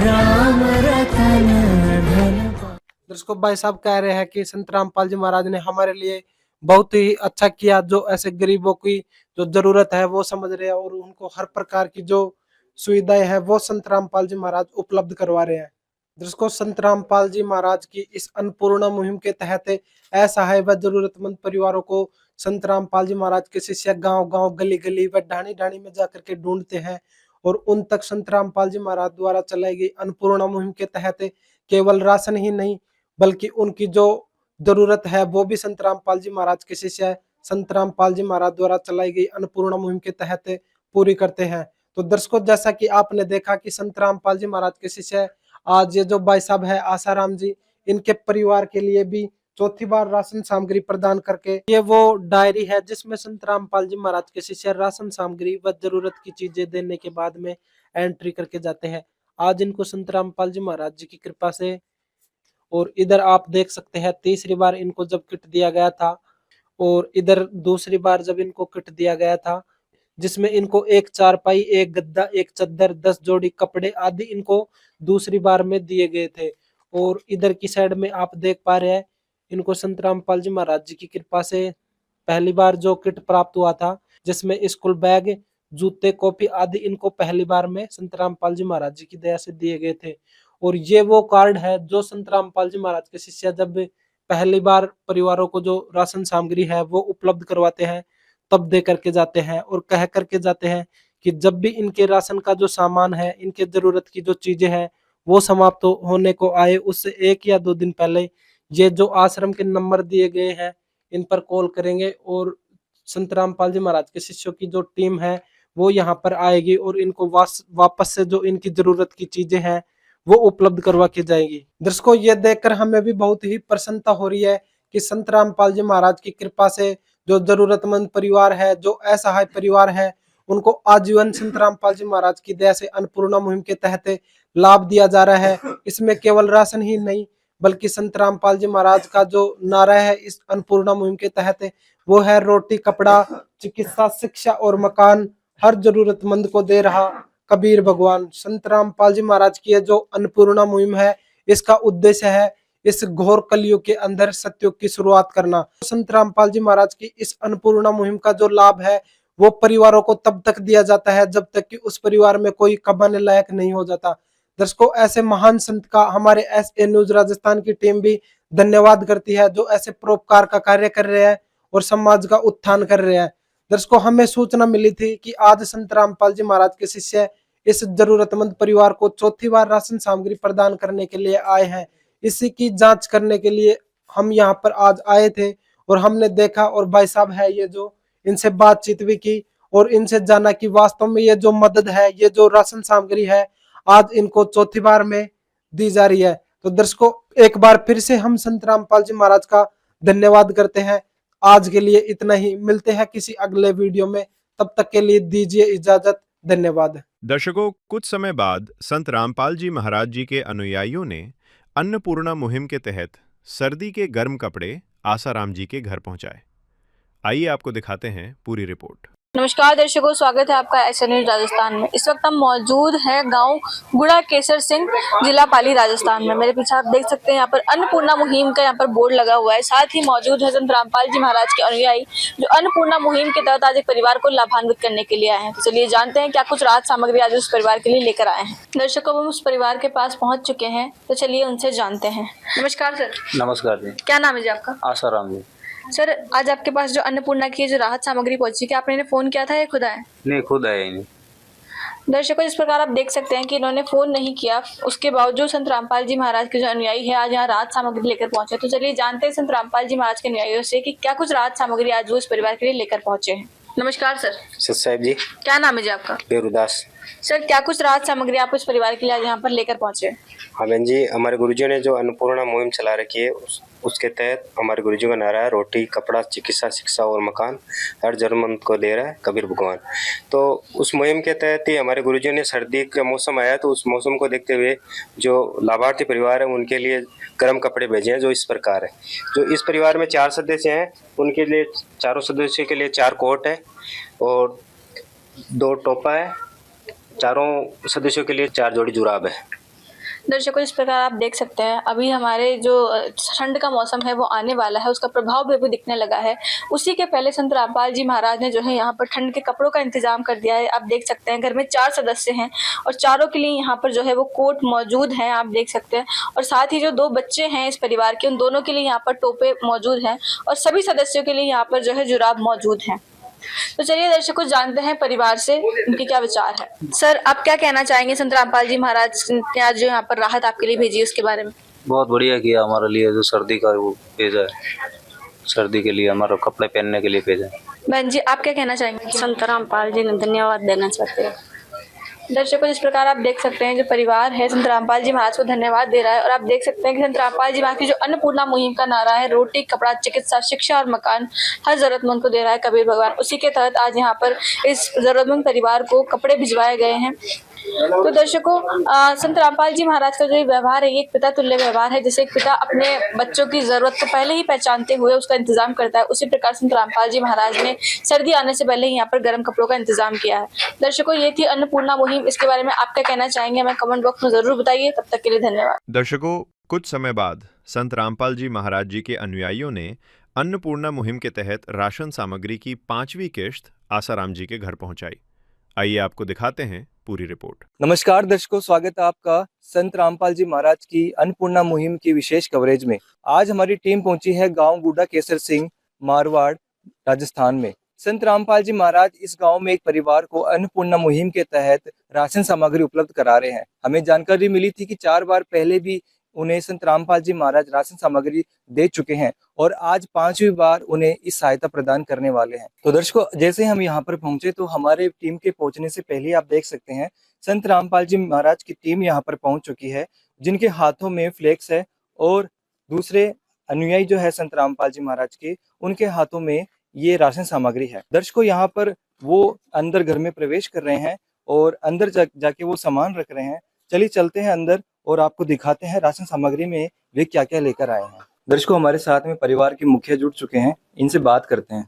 [SPEAKER 4] राम रतन धन।
[SPEAKER 8] दर्शकों, भाई साहब कह रहे हैं कि संत रामपाल जी महाराज ने हमारे लिए बहुत ही अच्छा किया, जो ऐसे गरीबों की जो जरूरत है वो समझ रहे हैं और उनको हर प्रकार की जो सुविधाएं है वो संत रामपाल जी महाराज उपलब्ध करवा रहे हैं। दर्शकों, संत रामपाल जी महाराज की इस अन्नपूर्णा मुहिम के तहत असहाय व जरूरतमंद परिवारों को संत रामपाल जी महाराज के शिष्य गांव-गांव, गली-गली व ढाणी-ढाणी में जाकर के ढूंढते हैं और उन तक संत रामपाल जी महाराज द्वारा चलाई गई अन्नपूर्णा मुहिम के तहत केवल राशन ही नहीं बल्कि उनकी जो जरूरत है वो भी संत रामपाल जी महाराज के शिष्य संत रामपाल जी महाराज द्वारा चलाई गई अन्नपूर्णा मुहिम के तहत पूरी करते हैं। तो दर्शकों, जैसा कि आपने देखा कि संत रामपाल जी महाराज के शिष्य आज ये जो भाई साहब है आसाराम जी, इनके परिवार के लिए भी चौथी बार राशन सामग्री प्रदान करके ये वो डायरी है जिसमें संत रामपाल जी महाराज के शिष्य राशन सामग्री व जरूरत की चीजें देने के बाद में एंट्री करके जाते हैं। आज इनको संत रामपाल जी महाराज जी की कृपा से, और इधर आप देख सकते हैं तीसरी बार इनको जब किट दिया गया था और इधर दूसरी बार जब इनको किट दिया गया था, जिसमें इनको एक चारपाई, एक गद्दा, एक चद्दर, 10 जोड़ी कपड़े आदि इनको दूसरी बार में दिए गए थे। और इधर की साइड में आप देख पा रहे हैं इनको संत रामपाल जी महाराज जी की कृपा से पहली बार जो किट प्राप्त हुआ था, जिसमें स्कूल बैग, जूते, कॉपी आदि इनको पहली बार में संत रामपाल जी महाराज जी की दया से दिए गए थे। और ये वो कार्ड है जो संत रामपाल जी महाराज के शिष्य जब पहली बार परिवारों को जो राशन सामग्री है वो उपलब्ध करवाते हैं तब दे करके जाते हैं और कह करके जाते हैं कि जब भी इनके राशन का जो सामान है, इनके जरूरत की जो चीजें हैं वो समाप्त होने को आए, उससे 1 या 2 दिन पहले ये जो आश्रम के नंबर दिए गए हैं इन पर कॉल करेंगे और संत रामपाल जी महाराज के शिष्यों की जो टीम है वो यहाँ पर आएगी और इनको वापस से जो इनकी जरूरत की चीजें हैं वो उपलब्ध करवा के जाएगी। दर्शकों, ये देखकर हमें भी बहुत ही प्रसन्नता हो रही है कि संत रामपाल जी महाराज की कृपा से जो जरूरतमंद परिवार है, जो असहाय परिवार है, उनको आजीवन संत रामपाल जी महाराज की दया से अन्नपूर्णा मुहिम के तहत लाभ दिया जा रहा है। इसमें केवल राशन ही नहीं बल्कि संत रामपाल जी महाराज का जो नारा है इस अन्नपूर्णा मुहिम के तहत वो है रोटी, कपड़ा, चिकित्सा, शिक्षा और मकान हर जरूरतमंद को दे रहा कबीर भगवान। संत रामपाल जी महाराज की जो अन्नपूर्णा मुहिम है इसका उद्देश्य है इस घोर कलयुग के अंदर सतयुग की शुरुआत करना। संत रामपाल जी महाराज की इस अन्नपूर्णा मुहिम का जो लाभ है वो परिवारों को तब तक दिया जाता है जब तक कि उस परिवार में कोई कमाने लायक नहीं हो जाता। दर्शकों, ऐसे महान संत का हमारे एसए न्यूज राजस्थान की टीम भी धन्यवाद करती है जो ऐसे परोपकार का कार्य कर रहे हैं और समाज का उत्थान कर रहे हैं। दर्शकों, हमें सूचना मिली थी कि आज संत रामपाल जी महाराज के शिष्य इस जरूरतमंद परिवार को चौथी बार राशन सामग्री प्रदान करने के लिए आए हैं। इसी की जांच करने के लिए हम यहाँ पर आज आए थे और हमने देखा और भाई साहब है ये जो इनसे बातचीत भी की और इनसे जाना कि वास्तव में ये जो मदद है, ये जो राशन सामग्री है आज इनको चौथी बार में दी जा रही है। तो दर्शकों, एक बार फिर से हम संत रामपाल जी महाराज का धन्यवाद करते हैं। आज के लिए इतना ही, मिलते हैं किसी अगले वीडियो में, तब तक के लिए दीजिए इजाजत। धन्यवाद।
[SPEAKER 1] दर्शकों, कुछ समय बाद संत रामपाल जी महाराज जी के अनुयायियों ने अन्नपूर्णा मुहिम के तहत सर्दी के गर्म कपड़े आसाराम जी के घर पहुंचाए। आइए आपको दिखाते हैं पूरी रिपोर्ट।
[SPEAKER 10] नमस्कार दर्शकों, स्वागत है आपका एसए न्यूज राजस्थान में। इस वक्त हम मौजूद हैं गांव गुड़ा केसर सिंह, जिला पाली, राजस्थान में। मेरे पीछे आप देख सकते हैं यहाँ पर अन्नपूर्णा मुहिम का यहाँ पर बोर्ड लगा हुआ है। साथ ही मौजूद है संत रामपाल जी महाराज के अनुयायी जो अन्नपूर्णा मुहिम के तहत आज एक परिवार को लाभान्वित करने के लिए आए हैं। तो चलिए जानते हैं क्या कुछ राहत सामग्री आज उस परिवार के लिए लेकर आए हैं। दर्शकों, हम उस परिवार के पास पहुँच चुके हैं, तो चलिए उनसे जानते हैं। नमस्कार सर।
[SPEAKER 3] नमस्कार जी।
[SPEAKER 10] क्या नाम है जी आपका?
[SPEAKER 3] आसाराम जी।
[SPEAKER 10] सर, आज आपके पास जो अन्नपूर्णा की जो राहत सामग्री पहुंची, क्या आपने इन्हें फोन किया था या खुद आए?
[SPEAKER 3] नहीं, खुद आए ही नहीं।
[SPEAKER 10] दर्शकों, इस प्रकार आप देख सकते हैं कि इन्होंने फोन नहीं किया, उसके बावजूद संत रामपाल जी महाराज के जो अनुयायी है आज यहाँ राहत सामग्री लेकर पहुंचे। तो चलिए जानते हैं संत रामपाल जी महाराज के अनुयायियों से कि क्या कुछ राहत सामग्री आज वो इस परिवार के लिए लेकर पहुंचे हैं। नमस्कार सर।
[SPEAKER 3] सत साहिब जी।
[SPEAKER 10] क्या नाम है जी आपका?
[SPEAKER 3] बेरुदास।
[SPEAKER 10] सर, क्या कुछ राहत सामग्री आप इस परिवार के लिए आज यहाँ पर लेकर पहुंचे?
[SPEAKER 3] हाँ बहन जी, हमारे गुरुजी ने जो अन्नपूर्णा मुहिम चला रखी है उसके तहत हमारे गुरुजी का नारा है रोटी, कपड़ा, चिकित्सा, शिक्षा और मकान हर जरूरतमंद को दे रहा है कबीर भगवान। तो उस मुहिम के तहत ही हमारे गुरुजी ने सर्दी का मौसम आया तो उस मौसम को देखते हुए जो लाभार्थी परिवार है उनके लिए गर्म कपड़े भेजे हैं जो इस प्रकार है। जो इस परिवार में 4 सदस्य हैं उनके लिए, चारों सदस्यों के लिए 4 कोट है और 2 टोपा है। चारों सदस्यों के लिए 4 जोड़ी जुराब है।
[SPEAKER 10] दर्शकों, इस प्रकार आप देख सकते हैं अभी हमारे जो ठंड का मौसम है वो आने वाला है, उसका प्रभाव भी अभी दिखने लगा है। उसी के पहले संत रामपाल जी महाराज ने जो है यहाँ पर ठंड के कपड़ों का इंतजाम कर दिया है। आप देख सकते हैं घर में 4 सदस्य हैं और चारों के लिए यहाँ पर जो है वो कोट मौजूद हैं, आप देख सकते हैं। और साथ ही जो 2 बच्चे हैं इस परिवार के, उन दोनों के लिए यहाँ पर टोपे मौजूद हैं और सभी सदस्यों के लिए यहाँ पर जो है जुराब मौजूद हैं। तो चलिए दर्शकों, जानते हैं परिवार से उनके क्या विचार है। सर, आप क्या कहना चाहेंगे संत रामपाल जी महाराज ने आज जो यहाँ पर राहत आपके लिए भेजी उसके बारे में?
[SPEAKER 3] बहुत बढ़िया किया हमारे लिए, जो सर्दी का वो भेजा है, सर्दी के लिए हमारा कपड़े पहनने के लिए भेजा है।
[SPEAKER 10] बहन जी, आप क्या कहना चाहेंगे?
[SPEAKER 5] संत रामपाल जी ने धन्यवाद देना चाहते हैं।
[SPEAKER 10] दर्शकों, जिस प्रकार आप देख सकते हैं जो परिवार है संत रामपाल जी महाराज को धन्यवाद दे रहा है और आप देख सकते हैं कि संत रामपाल जी महाराज की जो अन्नपूर्णा मुहिम का नारा है रोटी, कपड़ा, चिकित्सा, शिक्षा और मकान हर जरूरतमंद को दे रहा है कबीर भगवान, उसी के तहत आज यहाँ पर इस जरूरतमंद परिवार को कपड़े भिजवाए गए हैं। तो दर्शकों, संत रामपाल जी महाराज का जो व्यवहार है ये एक पिता तुल्य व्यवहार है। जैसे एक पिता अपने बच्चों की जरूरत को पहले ही पहचानते हुए उसका इंतजाम करता है, उसी प्रकार संत रामपाल जी महाराज ने सर्दी आने से पहले ही यहाँ पर गर्म कपड़ों का इंतजाम किया है। दर्शकों, ये थी अन्नपूर्णा मुहिम। इसके बारे में आप क्या कहना चाहेंगे हमें कमेंट बॉक्स में जरूर बताइए। तब तक के लिए धन्यवाद।
[SPEAKER 1] दर्शकों, कुछ समय बाद संत रामपाल जी महाराज जी के अनुयायियों ने अन्नपूर्णा मुहिम के तहत राशन सामग्री की 5वीं किश्त आसाराम जी के घर पहुंचाई। आइए आपको दिखाते हैं पूरी रिपोर्ट।
[SPEAKER 11] नमस्कार दर्शकों, स्वागत है आपका संत रामपाल जी महाराज की अन्नपूर्णा मुहिम की विशेष कवरेज में। आज हमारी टीम पहुंची है गांव गुड़ा केसर सिंह, मारवाड़, राजस्थान में। संत रामपाल जी महाराज इस गांव में एक परिवार को अन्नपूर्णा मुहिम के तहत राशन सामग्री उपलब्ध करा रहे हैं। हमें जानकारी मिली थी कि 4 बार पहले भी उन्हें संत रामपाल जी महाराज राशन सामग्री दे चुके हैं और आज 5वीं बार उन्हें इस सहायता प्रदान करने वाले हैं। तो दर्शकों, जैसे हम यहाँ पर पहुंचे तो हमारे टीम के पहुंचने से पहले आप देख सकते हैं संत रामपाल जी महाराज की टीम यहाँ पर पहुंच चुकी है, जिनके हाथों में फ्लेक्स है और दूसरे अनुयायी जो है संत रामपाल जी महाराज के, उनके हाथों में ये राशन सामग्री है। दर्शकों, यहाँ पर वो अंदर घर में प्रवेश कर रहे हैं और अंदर जाके वो सामान रख रहे हैं। चलिए चलते हैं अंदर और आपको दिखाते हैं राशन सामग्री में वे क्या क्या लेकर आए हैं। दर्शकों, हमारे साथ में परिवार के मुखिया जुड़ चुके हैं, इनसे बात करते हैं।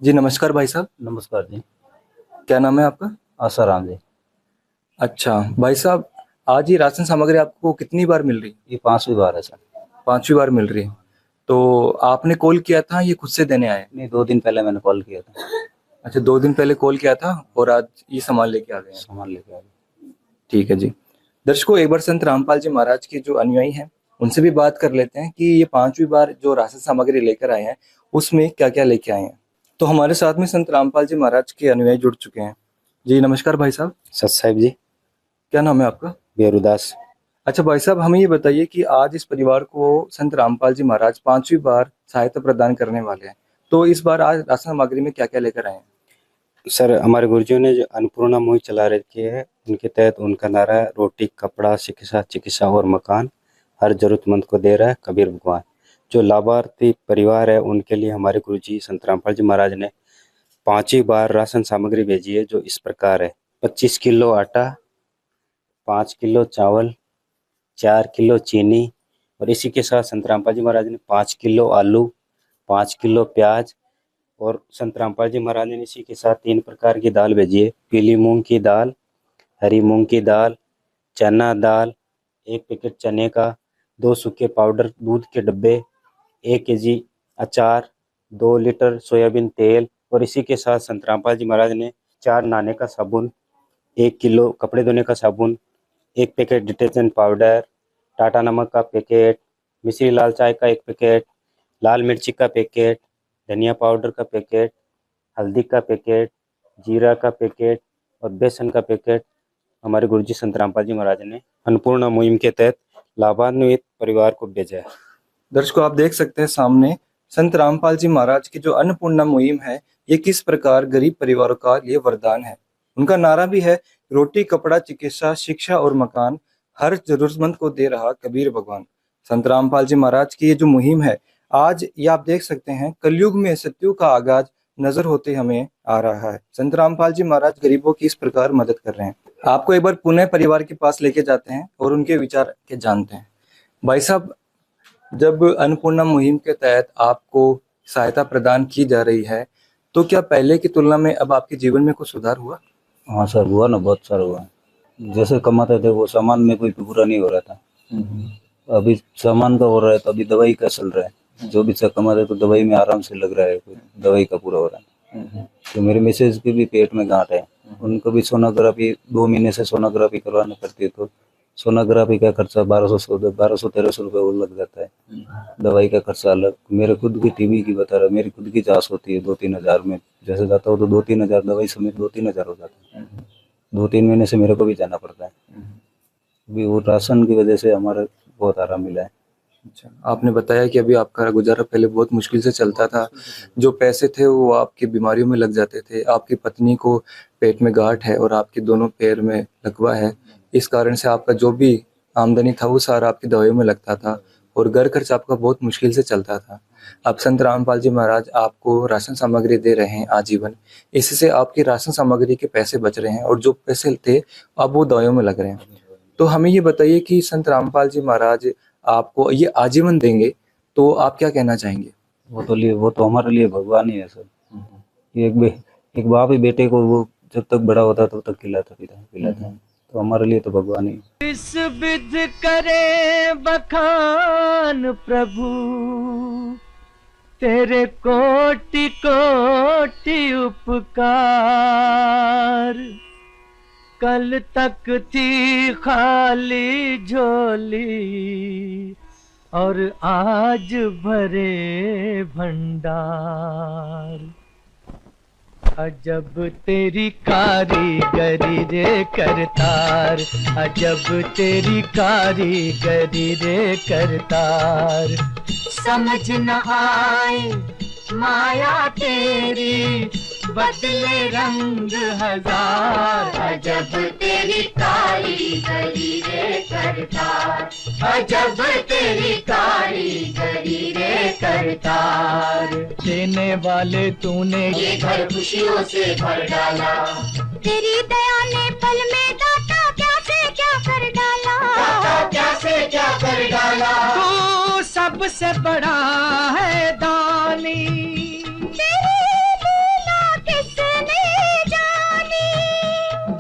[SPEAKER 11] जी नमस्कार भाई साहब।
[SPEAKER 3] नमस्कार जी।
[SPEAKER 11] क्या नाम है आपका?
[SPEAKER 3] आसाराम जी।
[SPEAKER 11] अच्छा भाई साहब, आज ये राशन सामग्री आपको कितनी बार मिल रही?
[SPEAKER 3] ये 5वीं बार है सर।
[SPEAKER 11] 5वीं बार मिल रही है। तो आपने कॉल किया था, ये खुद से देने आए?
[SPEAKER 3] नहीं, 2 दिन पहले मैंने कॉल किया था।
[SPEAKER 11] अच्छा, 2 दिन पहले कॉल किया था और आज ये सामान लेके आ गए?
[SPEAKER 3] सामान लेके आ गए।
[SPEAKER 11] ठीक है जी। दर्शकों, एक बार संत रामपाल जी महाराज के जो अनुयायी हैं उनसे भी बात कर लेते हैं कि ये 5वीं बार जो राशन सामग्री लेकर आए हैं उसमें क्या क्या लेके आए हैं। तो हमारे साथ में संत रामपाल जी महाराज के अनुयायी जुड़ चुके हैं। जी नमस्कार भाई साहब।
[SPEAKER 3] सत साहिब जी।
[SPEAKER 11] क्या नाम है आपका?
[SPEAKER 3] बेरुदास।
[SPEAKER 11] अच्छा भाई साहब, हमें ये बताइए कि आज इस परिवार को संत रामपाल जी महाराज 5वीं बार सहायता प्रदान करने वाले हैं, तो इस बार आज राशन सामग्री में क्या क्या लेकर आए हैं?
[SPEAKER 3] सर, हमारे गुरुजियों ने जो अन्नपूर्णा मुहिम चला रखी है, उनके तहत उनका नारा है रोटी, कपड़ा, शिक्षा, चिकित्सा और मकान हर जरूरतमंद को दे रहा है कबीर भगवान। जो लाभार्थी परिवार है उनके लिए हमारे गुरुजी संत रामपाल जी महाराज ने 5वीं बार राशन सामग्री भेजी है, जो इस प्रकार है। 25 किलो आटा, 5 किलो चावल, 4 किलो चीनी और इसी के साथ संत रामपाल जी महाराज ने 5 किलो आलू, 5 किलो प्याज और संत रामपाल जी महाराज ने इसी के साथ 3 प्रकार की दाल भेजी है। पीली मूंग की दाल, हरी मूंग की दाल, चना दाल, 1 पैकेट चने का, 2 सूखे पाउडर दूध के डब्बे, 1 केजी अचार, 2 लीटर सोयाबीन तेल और इसी के साथ संत रामपाल जी महाराज ने 4 नहाने का साबुन, 1 किलो कपड़े धोने का साबुन, 1 पैकेट डिटर्जेंट पाउडर, टाटा नमक का पैकेट, मिश्री लाल चाय का 1 पैकेट, लाल मिर्ची का पैकेट, धनिया पाउडर का पैकेट, हल्दी का पैकेट, जीरा का पैकेट और बेसन का पैकेट हमारे गुरुजी संत रामपाल जी महाराज ने अन्नपूर्णा मुहिम के तहत लाभान्वित परिवार को भेजा है।
[SPEAKER 11] दर्शकों, आप देख सकते हैं सामने संत रामपाल जी महाराज की जो अन्नपूर्णा मुहिम है, ये किस प्रकार गरीब परिवारों का लिए वरदान है। उनका नारा भी है रोटी, कपड़ा, चिकित्सा, शिक्षा और मकान हर जरूरतमंद को दे रहा कबीर भगवान। संत रामपाल जी महाराज की ये जो मुहिम है, आज ये आप देख सकते हैं कलयुग में सत्युग का आगाज नजर होते हमें आ रहा है। संत रामपाल जी महाराज गरीबों की इस प्रकार मदद कर रहे हैं। आपको एक बार पुनः परिवार के पास लेके जाते हैं और उनके विचार के जानते हैं। भाई साहब, जब अन्नपूर्णा मुहिम के तहत आपको सहायता प्रदान की जा रही है, तो क्या पहले की तुलना में अब आपके जीवन में कुछ सुधार हुआ?
[SPEAKER 3] हाँ सर, हुआ ना, बहुत सारा हुआ। जैसे कमाते थे वो सामान में कोई पूरा नहीं हो रहा था, अभी सामान का हो रहा है, तो अभी दवाई का चल रहा है। जो भी कमाते तो दवाई में आराम से लग रहा है, कोई दवाई का पूरा हो रहा है। तो मेरे मिसेज की भी पेट में गांठ है, उनको भी सोनोग्राफी 2 महीने से सोनोग्राफी करवानी पड़ती है। तो सोनोग्राफी का खर्चा 1200-1300 रुपये वो लग जाता है। दवाई का खर्चा अलग। मेरे खुद की टीबी की बता रहा, मेरी खुद की जांच होती है 2-3 हज़ार में। जैसे जाता हो तो 2-3 हज़ार, दवाई समेत 2-3 हज़ार हो जाता है। 2-3 महीने से मेरे को भी जाना पड़ता है। अभी वो राशन की वजह से हमारा बहुत आराम मिला है।
[SPEAKER 11] अच्छा, आपने बताया कि अभी आपका गुजारा पहले बहुत मुश्किल से चलता था, जो पैसे थे वो आपकी बीमारियों में लग जाते थे। आपकी पत्नी को पेट में गांठ है और आपके दोनों पैर में लकवा है, इस कारण से आपका जो भी आमदनी था वो सारा आपकी दवाइयों में लगता था और घर खर्च आपका बहुत मुश्किल से चलता था। अब संत रामपाल जी महाराज आपको राशन सामग्री दे रहे हैं आजीवन, इससे आपकी राशन सामग्री के पैसे बच रहे हैं और जो पैसे थे अब वो दवाइयों में लग रहे हैं। तो हमें ये बताइए कि संत रामपाल जी महाराज आपको ये आजीवन देंगे, तो आप क्या कहना चाहेंगे?
[SPEAKER 3] वो तो हमारे लिए भगवान ही है सर। एक बाप ही बेटे को वो जब तक बड़ा होता तब तक खिलाता पिलाता, तो हमारे लिए तो भगवान ही।
[SPEAKER 4] इस विध करे बखान प्रभु, तेरे कोटि कोटि उपकार। कल तक थी खाली झोली और आज भरे भंडार। अजब तेरी कारीगरी रे करतार, अजब तेरी कारीगरी रे करतार। समझ न आए माया तेरी, बदले रंग हजार। अजब तेरी कारीगरी रे करतार, अजब तेरी कारीगरी रे करतार। देने वाले तूने ये घर खुशियों से भर डाला, तेरी दया ने पल में दाता क्या से क्या कर डाला, दाता क्या से क्या कर डाला। तू सबसे बड़ा है दानी,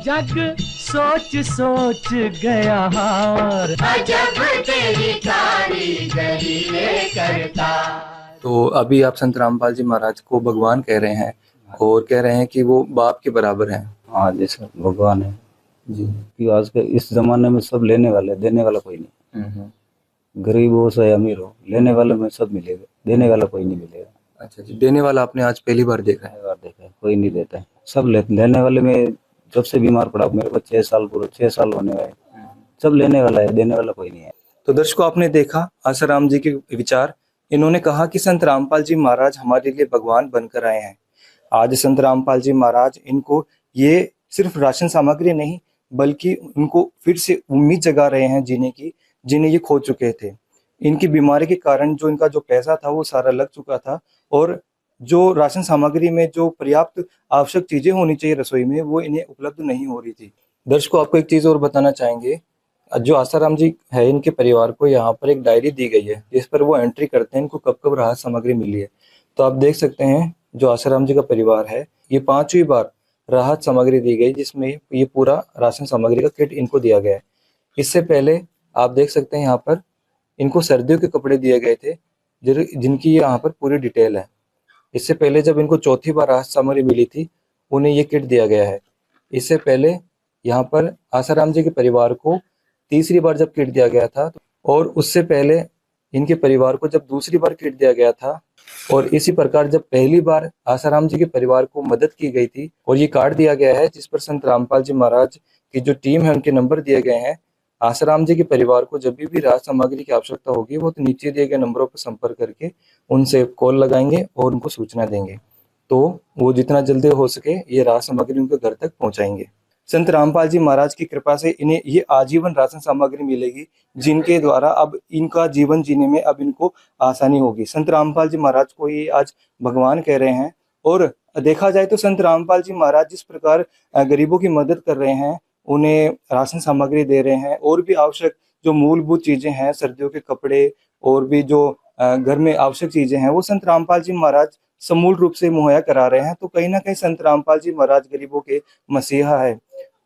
[SPEAKER 4] जग सोच सोच गया हार। अजब तेरी कारीगरी रे करतार।
[SPEAKER 11] तो अभी आप संत रामपाल जी महाराज को भगवान कह रहे हैं और कह रहे हैं कि वो बाप के बराबर हैं।
[SPEAKER 3] हाँ जी सर, भगवान है जी। कि आज के इस जमाने में सब लेने वाले, देने वाला कोई नहीं। गरीब हो चाहे अमीर हो, लेने वाले में सब मिलेगा, देने वाला कोई नहीं मिलेगा।
[SPEAKER 11] अच्छा जी, देने वाला आपने आज पहली बार देखा है?
[SPEAKER 3] पहली बार देखा है, कोई नहीं देता है। सब लेने वाले में जब से बीमार पड़ा, मेरे को 6 साल पूरे 6 साल होने वाले, सब लेने वाला है, देने वाला कोई नहीं है।
[SPEAKER 11] तो दर्शकों, आपने देखा आसाराम जी के विचार। इन्होंने कहा कि संत रामपाल जी महाराज हमारे लिए भगवान बनकर आए हैं। आज संत रामपाल जी महाराज इनको ये सिर्फ राशन सामग्री नहीं, बल्कि उनको फिर से उम्मीद जगा रहे हैं जीने की, जिन्हें ये खो चुके थे। इनकी बीमारी के कारण जो इनका जो पैसा था वो सारा लग चुका था, और जो राशन सामग्री में जो पर्याप्त आवश्यक चीजें होनी चाहिए रसोई में, वो इन्हें उपलब्ध नहीं हो रही थी। दर्शकों, आपको एक चीज और बताना चाहेंगे। जो आसाराम जी है, इनके परिवार को यहाँ पर एक डायरी दी गई है, जिस पर वो एंट्री करते हैं इनको कब कब राहत सामग्री मिली है। तो आप देख सकते हैं जो आसाराम जी का परिवार है, ये 5वीं बार राहत सामग्री दी गई, जिसमें ये पूरा राशन सामग्री का किट इनको दिया गया है। इससे पहले आप देख सकते हैं यहाँ पर इनको सर्दियों के कपड़े दिए गए थे, जिनकी यहाँ पर पूरी डिटेल है। इससे पहले जब इनको 4थी बार राहत सामग्री मिली थी, उन्हें ये किट दिया गया है। इससे पहले यहाँ पर आसाराम जी के परिवार को 3री बार जब किट दिया गया था, और उससे पहले इनके परिवार को जब 2री बार किट दिया गया था, और इसी प्रकार जब पहली बार आसाराम जी के परिवार को मदद की गई थी, और ये कार्ड दिया गया है जिस पर संत रामपाल जी महाराज की जो टीम है उनके नंबर दिए गए हैं। आसाराम जी के परिवार को जब भी राहत सामग्री की आवश्यकता होगी, वो तो नीचे दिए गए नंबरों पर संपर्क करके उनसे कॉल लगाएंगे और उनको सूचना देंगे, तो वो जितना जल्दी हो सके ये राहत सामग्री उनके घर तक पहुंचाएंगे। संत रामपाल जी महाराज की कृपा से इन्हें ये आजीवन राशन सामग्री मिलेगी, जिनके द्वारा अब इनका जीवन जीने में अब इनको आसानी होगी। संत रामपाल जी महाराज को ये आज भगवान कह रहे हैं। और देखा जाए तो संत रामपाल जी महाराज जिस प्रकार गरीबों की मदद कर रहे हैं, उन्हें राशन सामग्री दे रहे हैं, और भी आवश्यक जो मूलभूत चीजें हैं, सर्दियों के कपड़े और भी जो घर में आवश्यक चीजें हैं, वो संत रामपाल जी महाराज समूल रूप से मुहैया करा रहे हैं। तो कहीं ना कहीं संत रामपाल जी महाराज गरीबों के मसीहा है।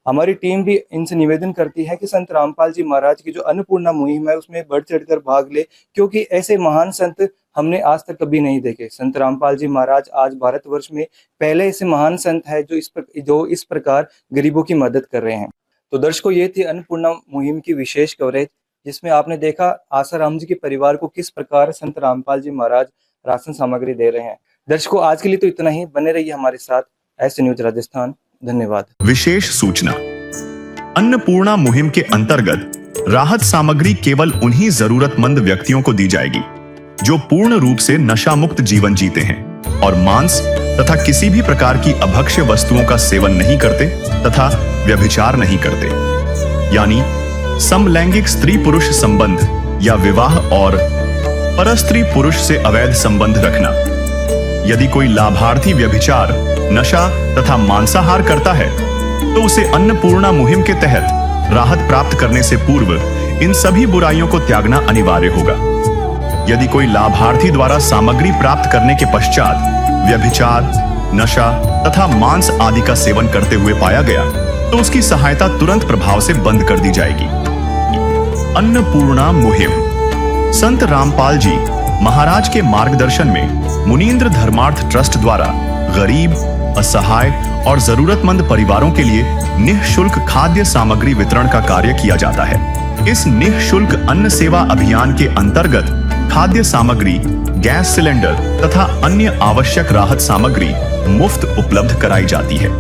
[SPEAKER 11] हमारी टीम भी इनसे निवेदन करती है कि संत रामपाल जी महाराज की जो अन्नपूर्णा मुहिम है उसमें बढ़ चढ़कर भाग ले, क्योंकि ऐसे महान संत हमने आज तक कभी नहीं देखे। संत रामपाल जी महाराज आज भारतवर्ष में पहले ऐसे महान संत है जो इस प्रकार गरीबों की मदद कर रहे हैं। तो दर्शकों, ये थी अन्नपूर्णा मुहिम की विशेष कवरेज, जिसमें आपने देखा आसाराम जी के परिवार को किस प्रकार संत रामपाल जी महाराज राशन सामग्री दे रहे हैं। दर्शकों, आज के लिए तो इतना ही। बने रहिए हमारे साथ ऐसे न्यूज राजस्थान। धन्यवाद।
[SPEAKER 1] विशेष सूचना, अन्नपूर्णा मुहिम के अंतर्गत राहत सामग्री केवल उन्हीं जरूरतमंद व्यक्तियों को दी जाएगी जो पूर्ण रूप से नशा मुक्त जीवन जीते हैं और मांस तथा किसी भी प्रकार की अभक्ष्य वस्तुओं का सेवन नहीं करते तथा व्यभिचार नहीं करते, यानी समलैंगिक स्त्री पुरुष संबंध या विवाह और परस्त्री पुरुष से अवैध संबंध रखना। यदि कोई लाभार्थी व्यभिचार, नशा तथा मांसाहार करता है तो उसे अन्नपूर्णा मुहिम के तहत राहत प्राप्त करने से पूर्व इन सभी बुराइयों को त्यागना अनिवार्य होगा। यदि कोई लाभार्थी द्वारा सामग्री प्राप्त करने के पश्चात व्यभिचार, नशा तथा मांस आदि का सेवन करते हुए पाया गया तो उसकी सहायता तुरंत प्रभाव से बंद कर दी जाएगी। अन्नपूर्णा मुहिम संत रामपाल जी महाराज के मार्गदर्शन में मुनीन्द्र धर्मार्थ ट्रस्ट द्वारा गरीब, असहाय और जरूरतमंद परिवारों के लिए निःशुल्क खाद्य सामग्री वितरण का कार्य किया जाता है। इस निःशुल्क अन्न सेवा अभियान के अंतर्गत खाद्य सामग्री, गैस सिलेंडर तथा अन्य आवश्यक राहत सामग्री मुफ्त उपलब्ध कराई जाती है।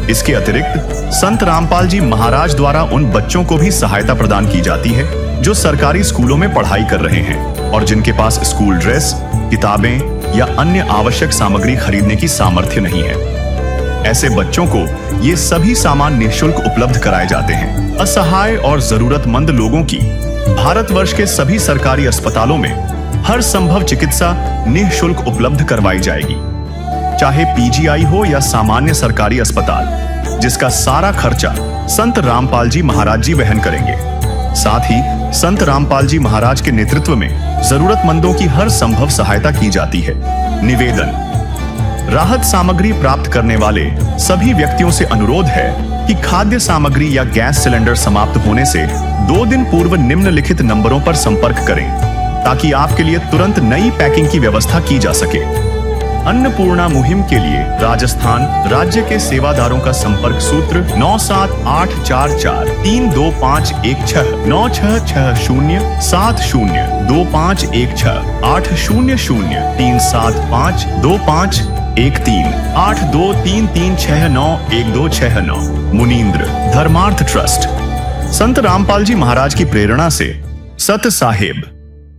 [SPEAKER 1] इसके अतिरिक्त संत रामपाल जी महाराज द्वारा उन बच्चों को भी सहायता प्रदान की जाती है जो सरकारी स्कूलों में पढ़ाई कर रहे हैं और जिनके पास स्कूल ड्रेस, किताबें या अन्य आवश्यक सामग्री खरीदने की सामर्थ्य नहीं है। ऐसे बच्चों को ये सभी सामान निःशुल्क उपलब्ध कराए जाते हैं। असहाय और जरूरतमंद लोगों की भारतवर्ष के सभी सरकारी अस्पतालों में हर संभव चिकित्सा निःशुल्क उपलब्ध करवाई जाएगी, चाहे पीजीआई हो या सामान्य सरकारी अस्पताल, जिसका सारा खर्चा संत रामपाल जी महाराज जी वहन करेंगे। साथ ही संत रामपाल जी महाराज के नेतृत्व में जरूरतमंदों की हर संभव सहायता की जाती है। निवेदन: राहत सामग्री प्राप्त करने वाले सभी व्यक्तियों से अनुरोध है कि खाद्य सामग्री या गैस सिलेंडर समाप्त होने से 2 दिन पूर्व निम्नलिखित नंबरों पर संपर्क करें ताकि आपके लिए तुरंत नई पैकिंग की व्यवस्था की जा सके। अन्नपूर्णा मुहिम के लिए राजस्थान राज्य के सेवादारों का संपर्क सूत्र 9784432516 9660702516 80037525313 8233691269। मुनींद्र धर्मार्थ ट्रस्ट। संत रामपाल जी महाराज की प्रेरणा से सत साहेब।